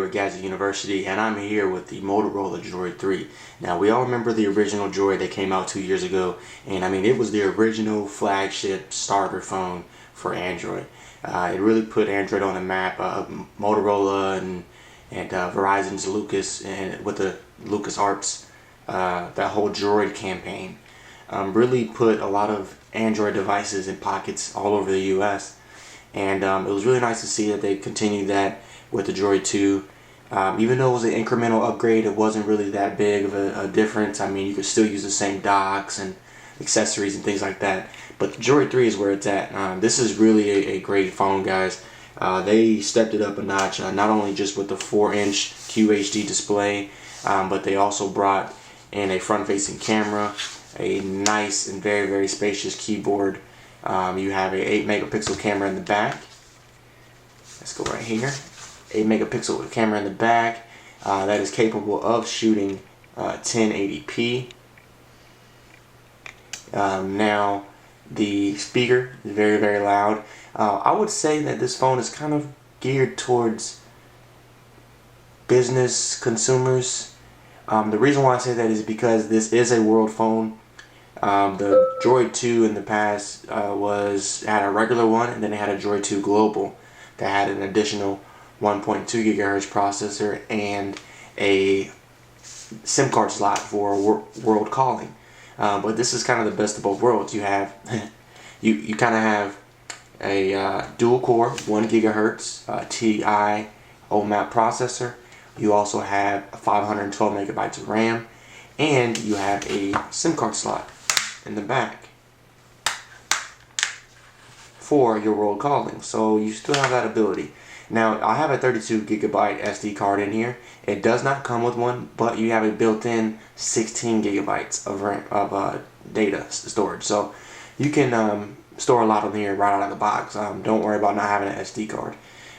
with Gadget University, and I'm here with the Motorola Droid 3. Now, we all remember the original Droid that came out 2 years ago, and I mean, it was the original flagship starter phone for Android. It really put Android on the map. Motorola and Verizon's Lucas, and with the Lucas Arts, that whole Droid campaign really put a lot of Android devices in pockets all over the US. And it was really nice to see that they continued that with the Droid 2. Even though it was an incremental upgrade, it wasn't really that big of a difference. I mean, you could still use the same docks and accessories and things like that. But the Droid 3 is where it's at. This is really a great phone, guys. They stepped it up a notch, not only just with the 4-inch QHD display, but they also brought in a front-facing camera, a nice and very, very spacious keyboard. You have a 8 megapixel camera in the back. Let's go right here. 8 megapixel camera in the back that is capable of shooting 1080p. Now the speaker is very, very loud. I would say that this phone is kind of geared towards business consumers. The reason why I say that is because this is a world phone. The Droid 2 in the past had a regular one, and then it had a Droid 2 Global that had an additional 1.2 gigahertz processor and a SIM card slot for world calling. But this is kind of the best of both worlds. You have you kind of have a dual core 1 gigahertz TI OMAP processor. You also have 512 megabytes of RAM, and you have a SIM card slot in the back for your world calling. So you still have that ability. Now, I have a 32 gigabyte SD card in here. It does not come with one, but you have a built-in 16 gigabytes of RAM, data storage. So you can store a lot on here right out of the box. Don't worry about not having an SD card.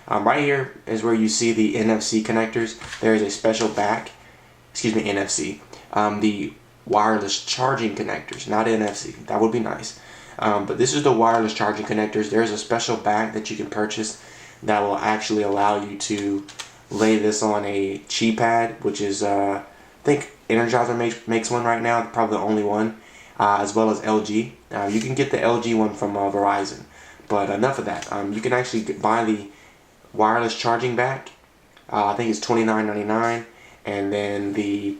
Right here is where you see the NFC connectors. There is a special NFC. The wireless charging connectors, not NFC. That would be nice. But this is the wireless charging connectors. There's a special bag that you can purchase that will actually allow you to lay this on a keypad, which is I think Energizer makes one right now, probably the only one, as well as LG. You can get the LG one from Verizon, but enough of that. You can actually buy the wireless charging back. I think it's $29.99, and then the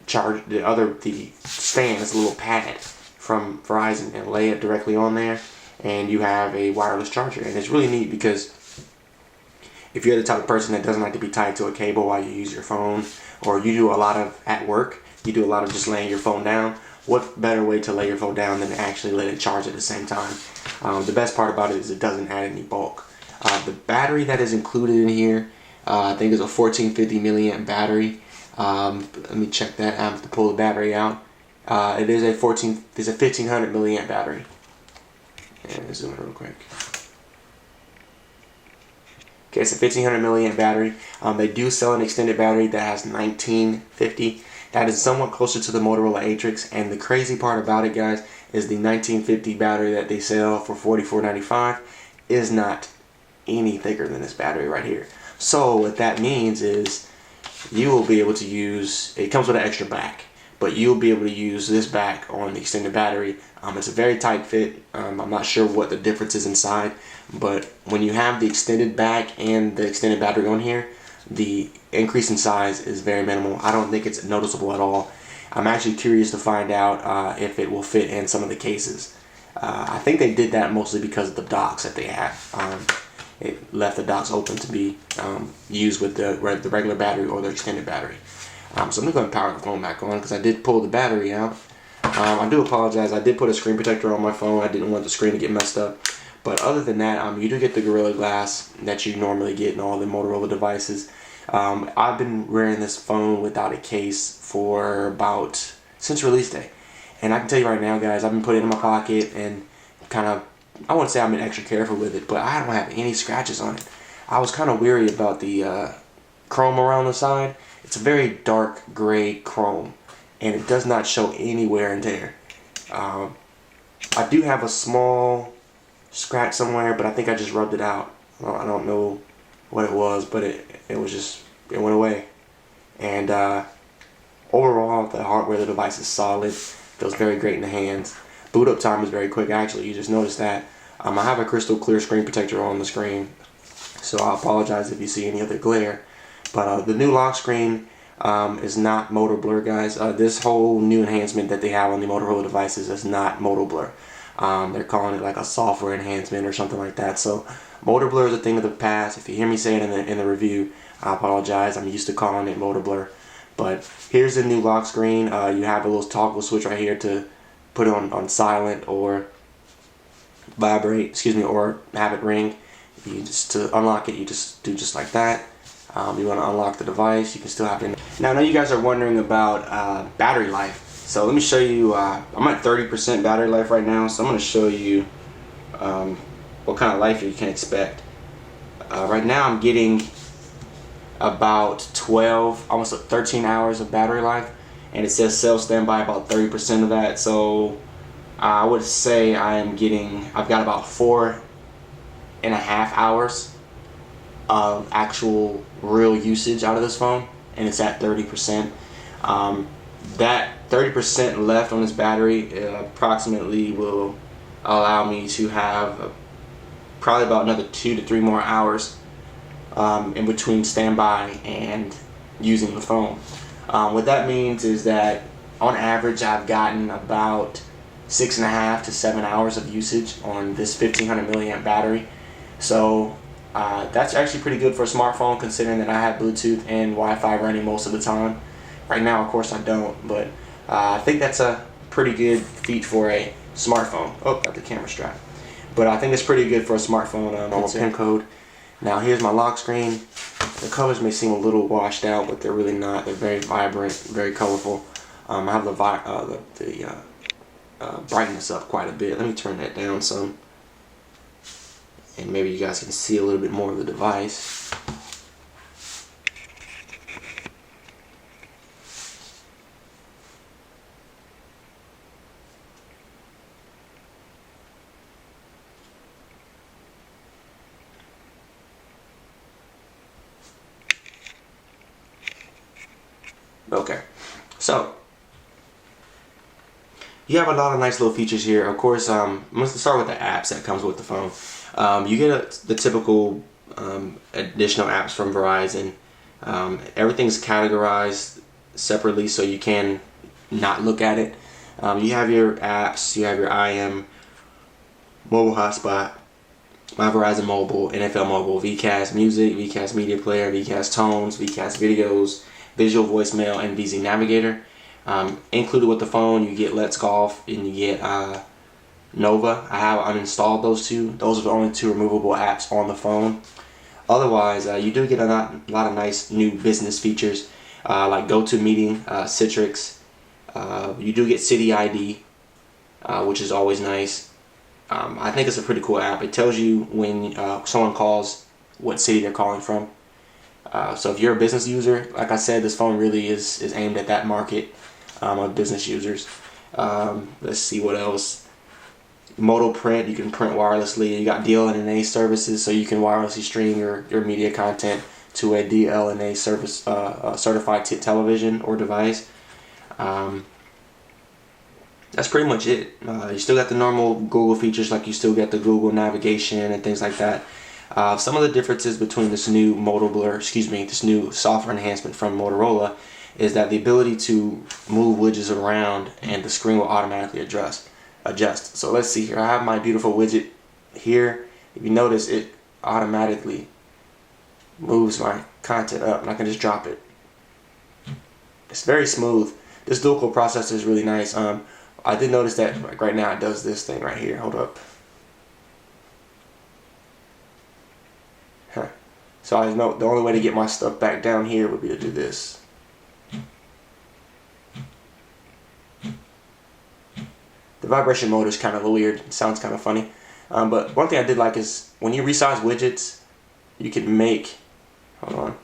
stand is a little pad from Verizon, and lay it directly on there, and you have a wireless charger. And it's really neat because if you're the type of person that doesn't like to be tied to a cable while you use your phone, or you do a lot of at work, you do a lot of just laying your phone down, what better way to lay your phone down than to actually let it charge at the same time? The best part about it is it doesn't add any bulk. The battery that is included in here, I think is a 1450 milliamp battery. Let me check that. I have to pull the battery out. It is a 1500 milliamp battery. And zoom in real quick. Okay, it's a 1500 milliamp battery. They do sell an extended battery that has 1950. That is somewhat closer to the Motorola Atrix. And the crazy part about it, guys, is the 1950 battery that they sell for $44.95 is not any thicker than this battery right here. So what that means is you will be able to use, it comes with an extra back, but you'll be able to use this back on the extended battery. It's a very tight fit. I'm not sure what the difference is inside, but when you have the extended back and the extended battery on here, the increase in size is very minimal. I don't think it's noticeable at all. I'm actually curious to find out if it will fit in some of the cases. I think they did that mostly because of the docks that they have. It left the docks open to be used with the regular battery or the extended battery. So I'm going to go and power the phone back on because I did pull the battery out. I do apologize. I did put a screen protector on my phone. I didn't want the screen to get messed up. But other than that, you do get the Gorilla Glass that you normally get in all the Motorola devices. I've been wearing this phone without a case for since release day. And I can tell you right now, guys, I've been putting it in my pocket and kind of, I wouldn't say I've been extra careful with it, but I don't have any scratches on it. I was kind of weary about the chrome around the side. It's a very dark gray chrome, and it does not show any wear and tear. I do have a small scratch somewhere, but I think I just rubbed it out. I don't know what it was, but it was just it went away. And overall, the hardware of the device is solid. Feels very great in the hands. Boot up time is very quick, actually. You just noticed that. I have a crystal clear screen protector on the screen, so I apologize if you see any other glare. But the new lock screen is not Motor Blur, guys. This whole new enhancement that they have on the Motorola devices is not Motor Blur. They're calling it like a software enhancement or something like that. So Motor Blur is a thing of the past. If you hear me say it in the review, I apologize. I'm used to calling it Motor Blur. But here's the new lock screen. You have a little toggle switch right here to put it on silent or vibrate, or have it ring. To unlock it, you just do just like that. You want to unlock the device, you can still have it. Now I know you guys are wondering about battery life. So let me show you, I'm at 30% battery life right now, so I'm going to show you what kind of life you can expect. Right now I'm getting about 12, almost 13 hours of battery life, and it says cell standby about 30% of that. So I would say I've got about 4.5 hours of actual real usage out of this phone, and it's at 30%. That 30% left on this battery approximately will allow me to have probably about another 2 to 3 more hours in between standby and using the phone. What that means is that on average I've gotten about 6.5 to 7 hours of usage on this 1500 milliamp battery. So that's actually pretty good for a smartphone, considering that I have Bluetooth and Wi-Fi running most of the time. Right now, of course, I don't, but I think that's a pretty good feat for a smartphone. Oh, got the camera strap. But I think it's pretty good for a smarphone. Normal pin code. Now here's my lock screen. The colors may seem a little washed out, but they're really not. They're very vibrant, very colorful. I have the brightness up quite a bit. Let me turn that down some, and maybe you guys can see a little bit more of the device. Okay, so you have a lot of nice little features here. Of course, let's start with the apps that comes with the phone. You get the typical additional apps from Verizon. Everything's categorized separately, so you can not look at it. You have your apps, you have your IM, mobile hotspot, My Verizon Mobile, NFL Mobile, VCast Music, VCast Media Player, VCast Tones, VCast Videos, Visual Voicemail, and VZ Navigator. Included with the phone, you get Let's Golf and you get Nova. I have uninstalled those two. Those are the only 2 removable apps on the phone. Otherwise, you do get a lot of nice new business features like GoToMeeting, Citrix. You do get City ID, which is always nice. I think it's a pretty cool app. It tells you when someone calls, what city they're calling from. So if you're a business user, like I said, this phone really is aimed at that market of business users. Let's see what else. Moto Print, you can print wirelessly. You got DLNA services, so you can wirelessly stream your media content to a DLNA service, certified television or device. That's pretty much it. You still got the normal Google features, like you still get the Google navigation and things like that. Some of the differences between this new this new software enhancement from Motorola is that the ability to move widgets around and the screen will automatically adjust. So let's see here. I have my beautiful widget here. If you notice, it automatically moves my content up, and I can just drop it. It's very smooth. This dual-core processor is really nice. I did notice that like right now it does this thing right here. Hold up. So I know the only way to get my stuff back down here would be to do this. The vibration mode is kind of weird. It sounds kind of funny. But one thing I did like is when you resize widgets, you can make, hold on.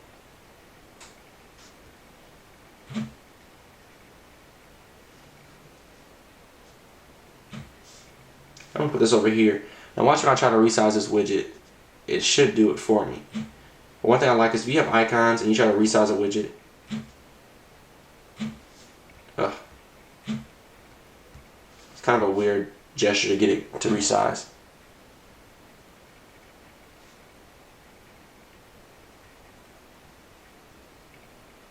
I'm gonna put this over here. Now watch when I try to resize this widget. It should do it for me. But one thing I like is if you have icons and you try to resize a widget, it's kind of a weird gesture to get it to resize.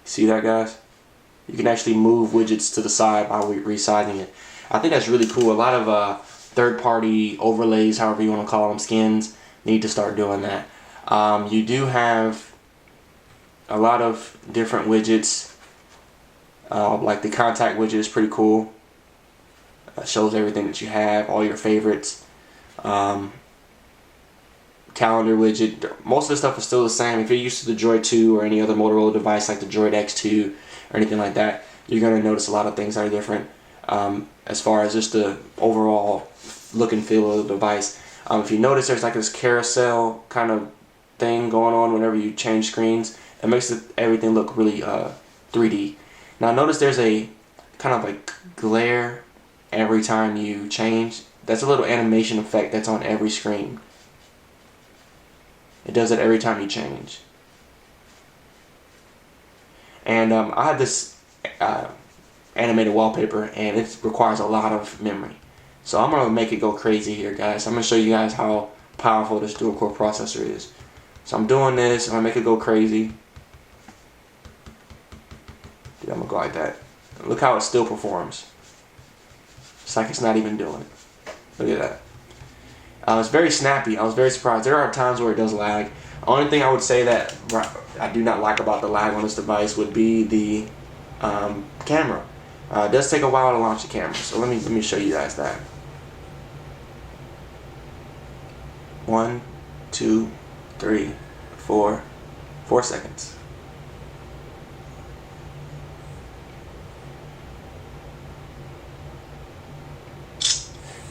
See that, guys? You can actually move widgets to the side by resizing it. I think that's really cool. A lot of third-party overlays, however you want to call them, skins, need to start doing that. You do have a lot of different widgets. Like the contact widget is pretty cool. Shows everything that you have, all your favorites. Calendar widget. Most of the stuff is still the same. If you're used to the Droid 2 or any other Motorola device like the Droid X2 or anything like that, you're going to notice a lot of things that are different as far as just the overall look and feel of the device. If you notice, there's like this carousel kind of thing going on whenever you change screens. It makes everything look really 3D. Now notice there's a kind of like glare every time you change. That's a little animation effect that's on every screen. It does it every time you change. And I have this animated wallpaper, and it requires a lot of memory. So I'm going to make it go crazy here, guys. I'm going to show you guys how powerful this dual core processor is. So I'm doing this, I'm going to make it go crazy. Dude, I'm going to go like that. Look how it still performs. It's like it's not even doing it. Look at that. It's very snappy. I was very surprised. There are times where it does lag. The only thing I would say that I do not like about the lag on this device would be the camera. It does take a while to launch the camera, so let me show you guys that. 1, 2, 3, 4 seconds.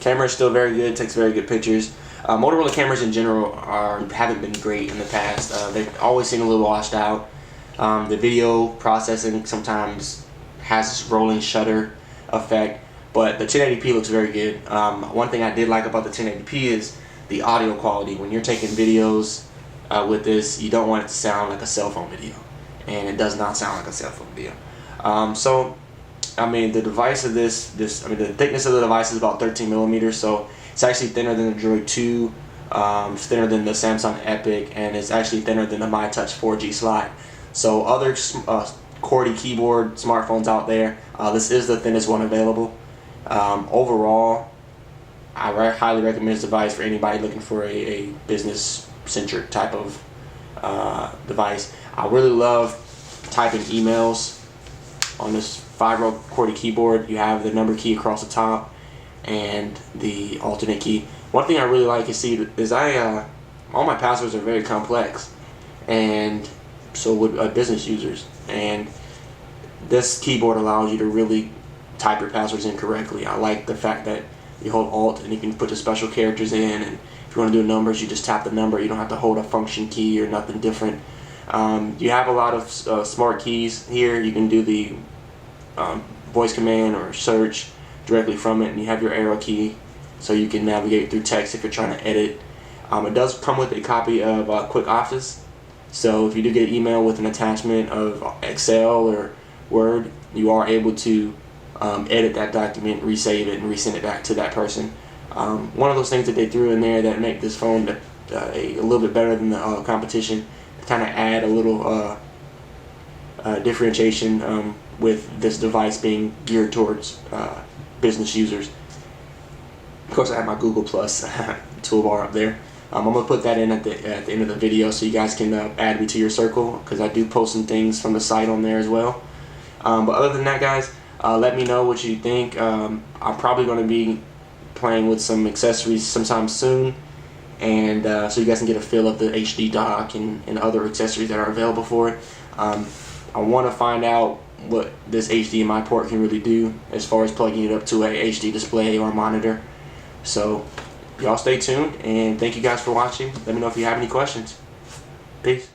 Camera is still very good, takes very good pictures. Motorola cameras in general haven't been great in the past. They've always seemed a little washed out. The video processing sometimes has this rolling shutter effect, but the 1080p looks very good. One thing I did like about the 1080p is the audio quality. When you're taking videos with this, you don't want it to sound like a cell phone video, and it does not sound like a cell phone video. So I mean, the device of the thickness of the device is about 13 millimeters, so it's actually thinner than the Droid 2, it's thinner than the Samsung Epic, and it's actually thinner than the MyTouch 4G Slide. So other QWERTY keyboard smartphones out there, this is the thinnest one available. Overall, I highly recommend this device for anybody looking for a business-centric type of device. I really love typing emails on this 5-row QWERTY keyboard. You have the number key across the top and the alternate key. One thing I really like is all my passwords are very complex, and so would business users. And this keyboard allows you to really type your passwords in correctly. I like the fact that you hold Alt and you can put the special characters in, and if you want to do numbers, you just tap the number. You don't have to hold a function key or nothing different. You have a lot of smart keys here. You can do the voice command or search directly from it, and you have your arrow key so you can navigate through text if you're trying to edit. It does come with a copy of Quick Office, so if you do get an email with an attachment of Excel or Word, you are able to edit that document, resave it, and resend it back to that person. One of those things that they threw in there that make this phone a little bit better than the competition, to kind of add a little differentiation with this device being geared towards business users. Of course, I have my Google Plus toolbar up there. I'm going to put that in at the end of the video so you guys can add me to your circle, because I do post some things from the site on there as well. But other than that, guys, let me know what you think. I'm probably going to be playing with some accessories sometime soon, and so you guys can get a feel of the HD dock and other accessories that are available for it. I want to find out what this HDMI port can really do as far as plugging it up to a HD display or monitor. So y'all stay tuned, and thank you guys for watching. Let me know if you have any questions. Peace.